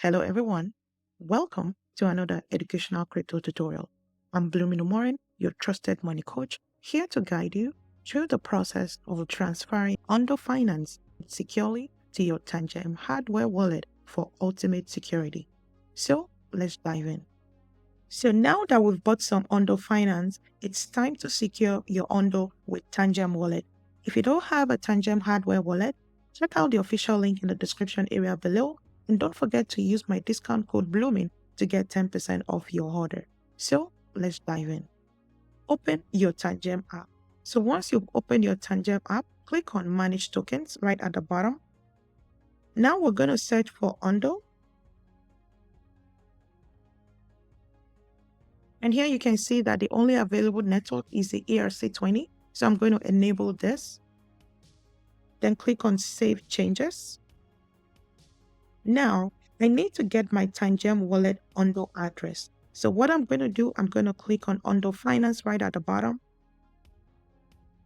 Hello everyone, welcome to another educational crypto tutorial. I'm Umoren, your trusted money coach, here to guide you through the process of transferring Ondo Finance securely to your Tangem hardware wallet for ultimate security. So let's dive in. So now that we've bought some Ondo Finance, it's time to secure your Ondo with Tangem wallet. If you don't have a Tangem hardware wallet, check out the official link in the description area below. And don't forget to use my discount code BLOOMING to get 10% off your order. So let's dive in. Open your Tangem app. So once you've opened your Tangem app, click on Manage Tokens right at the bottom. Now we're going to search for Ondo. And here you can see that the only available network is the ERC20. So I'm going to enable this. Then click on Save Changes. Now, I need to get my Tangem wallet Ondo address. So what I'm going to do, I'm going to click on Ondo Finance right at the bottom.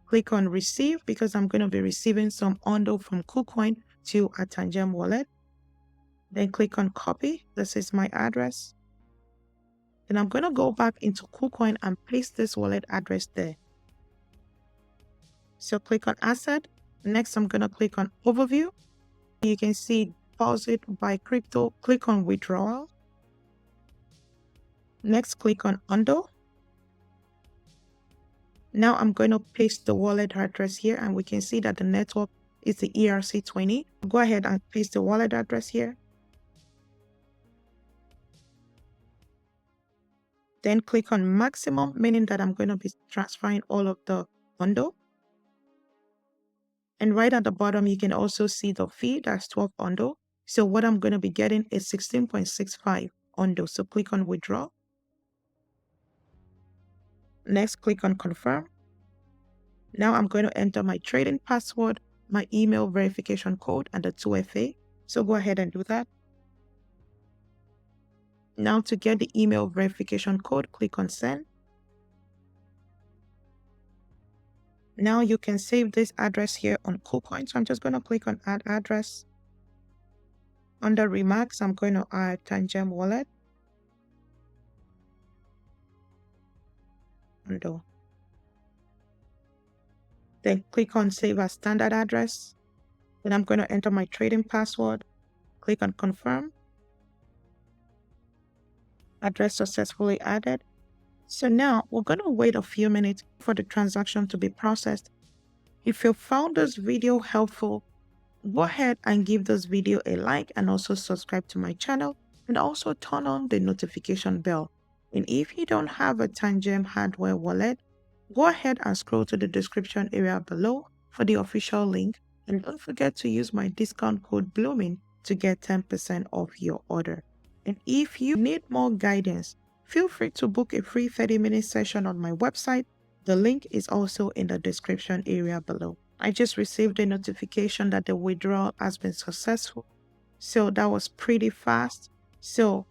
Click on Receive because I'm going to be receiving some Ondo from KuCoin to a Tangem wallet. Then click on Copy. This is my address. Then I'm going to go back into KuCoin and paste this wallet address there. So click on Asset. Next, I'm going to click on Overview. You can see Deposit by Crypto. Click on Withdrawal. Next, click on Ondo. Now I'm going to paste the wallet address here and we can see that the network is the ERC20. Go ahead and paste the wallet address here. Then click on maximum, meaning that I'm going to be transferring all of the Ondo. And right at the bottom, you can also see the fee, that's 12 Ondo. So what I'm going to be getting is 16.65 Ondo. So click on withdraw. Next, click on confirm. Now I'm going to enter my trading password, my email verification code, and the 2FA. So go ahead and do that. Now to get the email verification code, click on send. Now you can save this address here on KuCoin. So I'm just going to click on add address. Under remarks, I'm going to add Tangem wallet. Ondo. Then click on save as standard address. Then I'm going to enter my trading password. Click on confirm. Address successfully added. So now we're going to wait a few minutes for the transaction to be processed. If you found this video helpful, go ahead and give this video a like and also subscribe to my channel and also turn on the notification bell. And if you don't have a Tangem hardware wallet, go ahead and scroll to the description area below for the official link. And don't forget to use my discount code BLOOMING to get 10% off your order. And if you need more guidance, feel free to book a free 30-minute session on my website. The link is also in the description area below. I just received a notification that the withdrawal has been successful. So that was pretty fast. So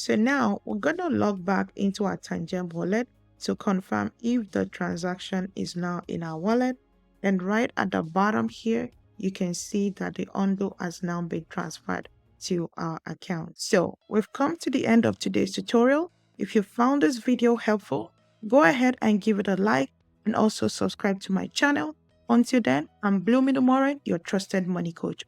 now we're going to log back into our Tangem wallet to confirm if the transaction is now in our wallet. And right at the bottom here, you can see that the Ondo has now been transferred to our account. So we've come to the end of today's tutorial. If you found this video helpful, go ahead and give it a like and also subscribe to my channel. Until then, I'm Umoren, your trusted money coach.